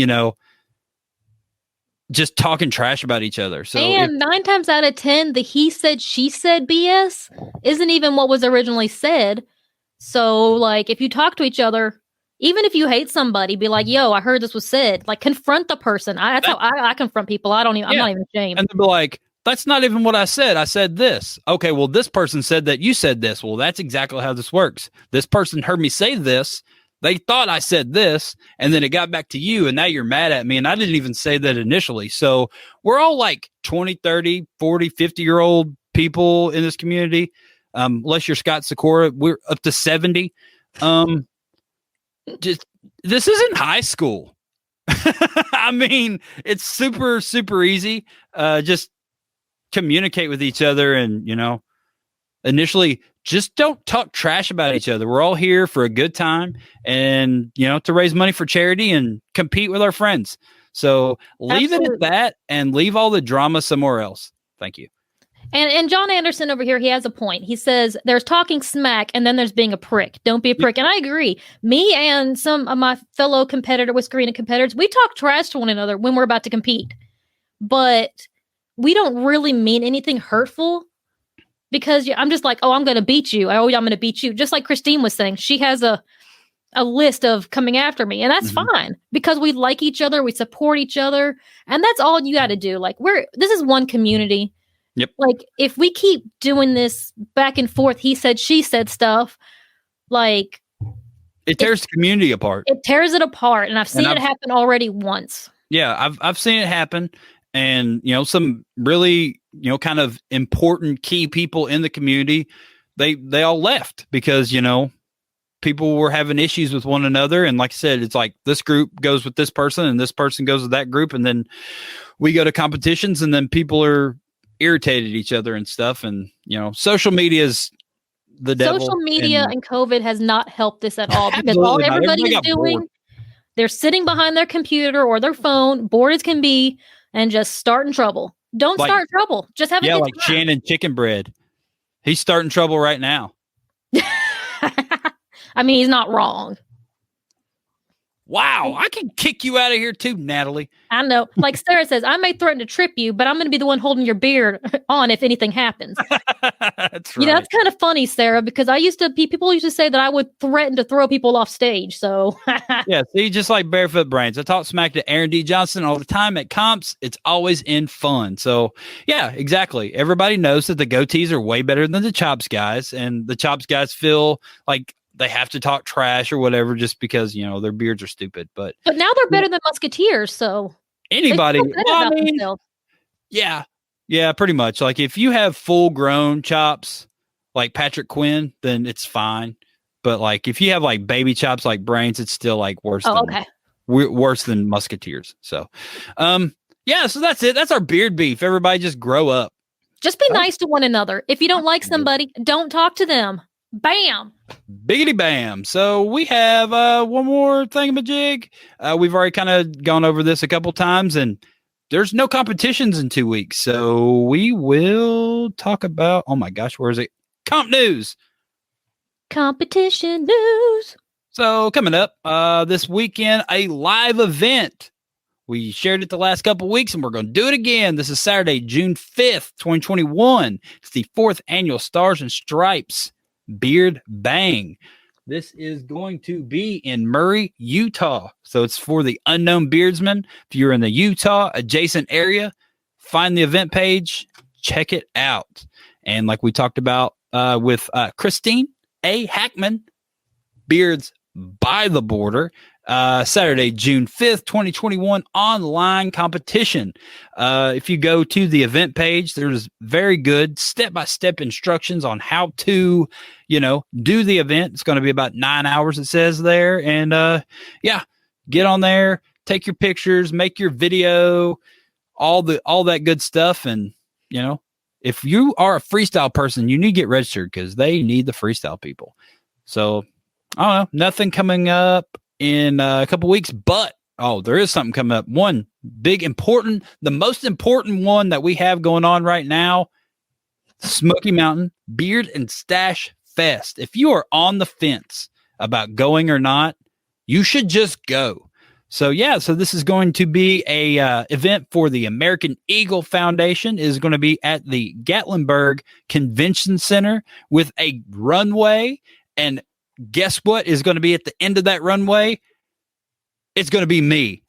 just talking trash about each other. So, and 9 times out of 10 the he said she said BS isn't even what was originally said. So, like, if you talk to each other, even if you hate somebody, be like, yo, I heard this was said. Like, confront the person. That's how I confront people. I'm not even ashamed. And they'll be like, that's not even what I said. I said this. Okay, well, this person said that you said this. Well, that's exactly how this works. This person heard me say this. They thought I said this, and then it got back to you, and now you're mad at me, and I didn't even say that initially. So we're all like 20, 30, 40, 50-year-old people in this community. Unless you're Scott Sikora, we're up to 70. Just this isn't high school. I mean, it's super, super easy. Just communicate with each other, and initially just don't talk trash about each other. We're all here for a good time, and to raise money for charity and compete with our friends. So leave it at that, and leave all the drama somewhere else. Thank you. And John Anderson over here, he has a point. He says there's talking smack and then there's being a prick. Don't be a prick. And I agree. Me and some of my fellow Whiskerina competitors, we talk trash to one another when we're about to compete. But we don't really mean anything hurtful, because I'm just like, oh, I'm going to beat you. I'm going to beat you. Just like Christine was saying, she has a list of coming after me. And that's fine, because we like each other. We support each other. And that's all you got to do. Like, this is one community. Yep. Like, if we keep doing this back and forth, he said, she said stuff, like, it tears the community apart. It tears it apart, and I've seen it happen already once. Yeah, I've seen it happen, and some really kind of important key people in the community, they all left because people were having issues with one another, and like I said, it's like this group goes with this person, and this person goes with that group, and then we go to competitions, and then people are irritated at each other and stuff, and social media is the devil. Social media and COVID has not helped this at all, because all everybody is doing, bored. They're sitting behind their computer or their phone, bored as can be, and just starting trouble. Don't start trouble. Just have a good like time. Shannon Chicken Bread. He's starting trouble right now. I mean, he's not wrong. Wow, I can kick you out of here too, Natalie. I know. Like Sarah says, I may threaten to trip you, but I'm going to be the one holding your beard on if anything happens. That's right. That's kind of funny, Sarah, because people used to say that I would threaten to throw people off stage. So yeah, see, just like Barefoot Brains, I talk smack to Aaron D. Johnson all the time at comps. It's always in fun. So yeah, exactly. Everybody knows that the goatees are way better than the chops guys, and the chops guys feel like they have to talk trash or whatever just because their beards are stupid. But now they're better than Musketeers, so anybody, yeah, pretty much. Like if you have full grown chops like Patrick Quinn, then it's fine. But like if you have like baby chops like Brains, it's still like worse. Worse than Musketeers. So, so that's it. That's our beard beef. Everybody just grow up. Just be nice to one another. If you don't like somebody, don't talk to them. Bam. Biggity bam. So we have one more thingamajig. We've already kind of gone over this a couple times, and there's no competitions in 2 weeks. So we will talk about, oh my gosh, where is it? Comp news. Competition news. So coming up this weekend, a live event. We shared it the last couple weeks, and we're going to do it again. This is Saturday, June 5th, 2021. It's the 4th annual Stars and Stripes Beard Bang. This is going to be in Murray, Utah. So it's for the unknown beardsman. If you're in the Utah adjacent area, find the event page, check it out. And like we talked about with Christine A Hackman, Beards by the Border, Saturday, June 5th, 2021, online competition. If you go to the event page, there's very good step-by-step instructions on how to, do the event. It's going to be about 9 hours, it says there. And get on there, take your pictures, make your video, all that good stuff. And, if you are a freestyle person, you need to get registered because they need the freestyle people. So, I don't know, nothing coming up in a couple weeks, but there is something coming up. One big important, the most important one that we have going on right now, Smoky Mountain Beard and Stash Fest. If you are on the fence about going or not, you should just go. So this is going to be a event for the American Eagle Foundation. It is going to be at the Gatlinburg Convention Center with a runway and guess what is going to be at the end of that runway? It's going to be me.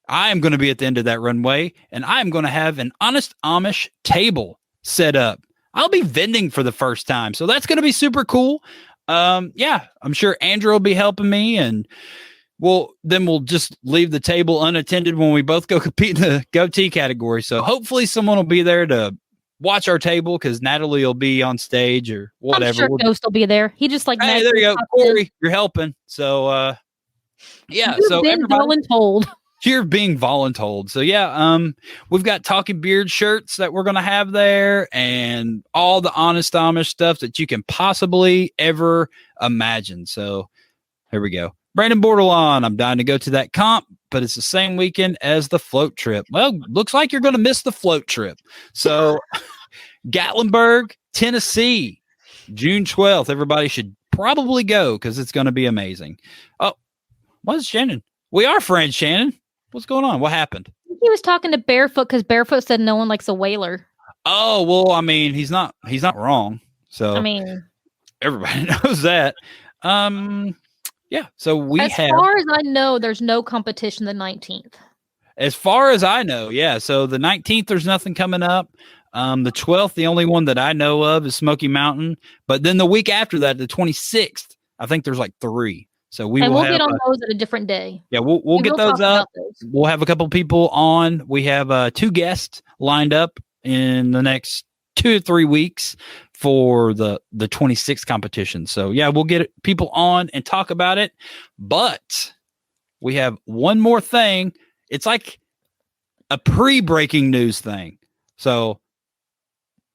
I am going to be at the end of that runway, and I'm going to have an Honest Amish table set up. I'll be vending for the first time, so that's going to be super cool. Yeah, I'm sure Andrew will be helping me, and we'll just leave the table unattended when we both go compete in the goatee category. So hopefully someone will be there to watch our table because Natalie will be on stage or whatever. I'm sure Ghost will be there. He just like, hey, there you go, Corey, you're helping. So yeah, so voluntold. You're being voluntold. So yeah, we've got Talking Beard shirts that we're gonna have there, and all the Honest Amish stuff that you can possibly ever imagine. So here we go. Brandon Bordelon, I'm dying to go to that comp, but it's the same weekend as the float trip. Well, looks like you're gonna miss the float trip. So Gatlinburg, Tennessee, June 12th. Everybody should probably go because it's gonna be amazing. Oh, what's Shannon? We are friends, Shannon. What's going on? What happened? He was talking to Barefoot because Barefoot said no one likes a whaler. Oh, well, I mean, he's not wrong. So I mean, everybody knows that. Yeah. So as far as I know, there's no competition the 19th. As far as I know, yeah. So the 19th, there's nothing coming up. The 12th, the only one that I know of is Smoky Mountain. But then the week after that, the 26th, I think there's like 3. So we'll get on those at a different day. Yeah, we'll get those up. We'll have a couple people on. We have 2 guests lined up in the next 2 to 3 weeks for the 26th competition. So yeah, we'll get people on and talk about it. But we have one more thing. It's like a pre-breaking news thing. So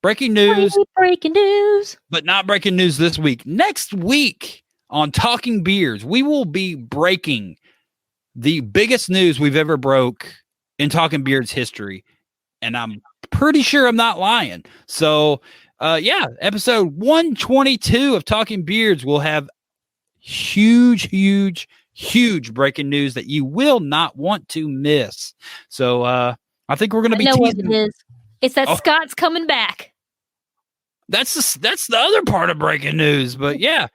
breaking news, but not breaking news this week. Next week on Talking Beards, we will be breaking the biggest news we've ever broke in Talking Beards history. And I'm pretty sure I'm not lying. So, yeah, episode 122 of Talking Beards will have huge breaking news that you will not want to miss. So, I think we're going to be teasing. What it is. It's that Scott's coming back. That's the other part of breaking news. But yeah.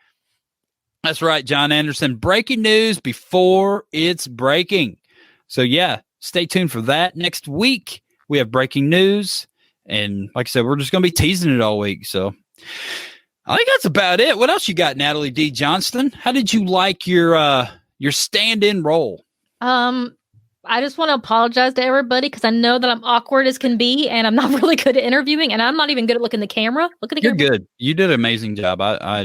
That's right, John Anderson. Breaking news before it's breaking. So, yeah, stay tuned for that. Next week, we have breaking news. And like I said, we're just going to be teasing it all week. So, I think that's about it. What else you got, Natalie D. Johnston? How did you like your stand-in role? I just want to apologize to everybody because I know that I'm awkward as can be, and I'm not really good at interviewing, and I'm not even good at looking at the camera. You're good. You did an amazing job. But I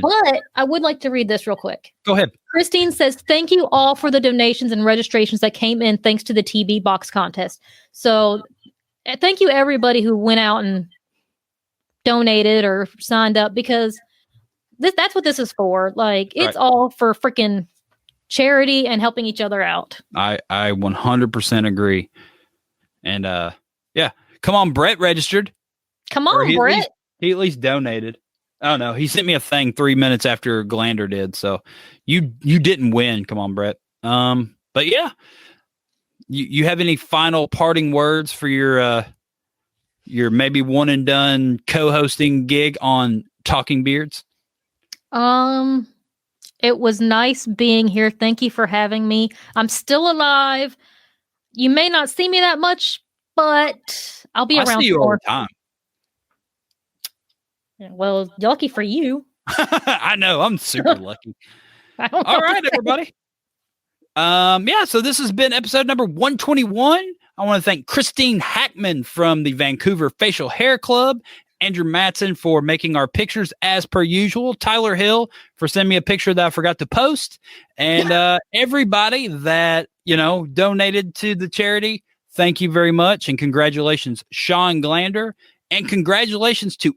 would like to read this real quick. Go ahead. Christine says, "Thank you all for the donations and registrations that came in thanks to the TB box contest." So, thank you everybody who went out and donated or signed up because that's what this is for. Like, it's all for freaking charity and helping each other out. I 100% agree. And yeah, come on, Brett registered. Come on, Brett. He at least donated. Oh no, he sent me a thing 3 minutes after Glander did. So you didn't win. Come on, Brett. But yeah, you have any final parting words for your maybe one and done co-hosting gig on Talking Beards? It was nice being here. Thank you for having me. I'm still alive. You may not see me that much, but I'll be around. I see you all the time. Yeah, well, lucky for you. I know. I'm super lucky. All right, everybody. Yeah, so this has been episode number 121. I want to thank Christine Hackman from the Vancouver Facial Hair Club, Andrew Matson for making our pictures as per usual, Tyler Hill for sending me a picture that I forgot to post, and everybody that, donated to the charity. Thank you very much, and congratulations, Sean Glander, and congratulations to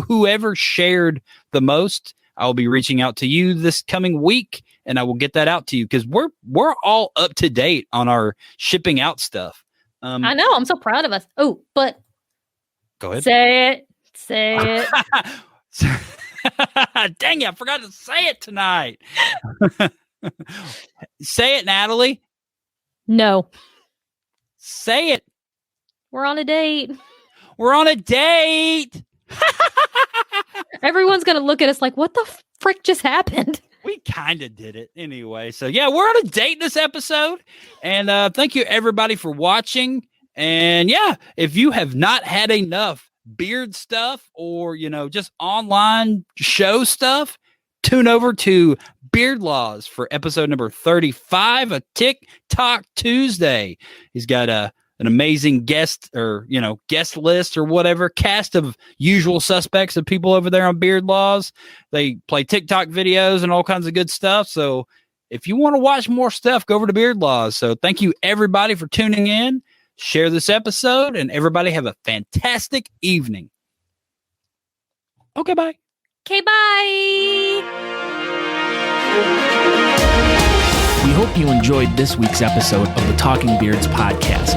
whoever shared the most. I will be reaching out to you this coming week, and I will get that out to you because we're all up to date on our shipping out stuff. I know. I'm so proud of us. Oh, but go ahead. Say it. Dang it, I forgot to say it tonight. Say it, Natalie. No. Say it. We're on a date. We're on a date. Everyone's going to look at us like, what the frick just happened? We kind of did it anyway. So, yeah, we're on a date this episode. And thank you, everybody, for watching. And, yeah, if you have not had enough beard stuff or, just online show stuff, tune over to Beard Laws for episode number 35 of TikTok Tuesday. He's got an amazing guest list or whatever, cast of usual suspects of people over there on Beard Laws. They play TikTok videos and all kinds of good stuff. So if you want to watch more stuff, go over to Beard Laws. So thank you, everybody, for tuning in. Share this episode, and everybody have a fantastic evening. Okay, bye. Okay, bye. We hope you enjoyed this week's episode of the Talking Beards podcast.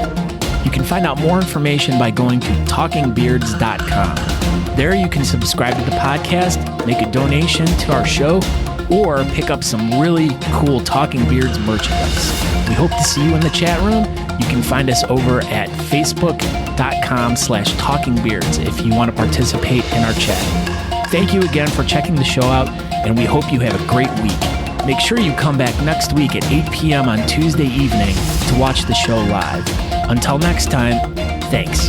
You can find out more information by going to talkingbeards.com. There you can subscribe to the podcast, make a donation to our show, or pick up some really cool Talking Beards merchandise. We hope to see you in the chat room. You can find us over at facebook.com/talkingbeards if you want to participate in our chat. Thank you again for checking the show out, and we hope you have a great week. Make sure you come back next week at 8 p.m. on Tuesday evening to watch the show live. Until next time, thanks.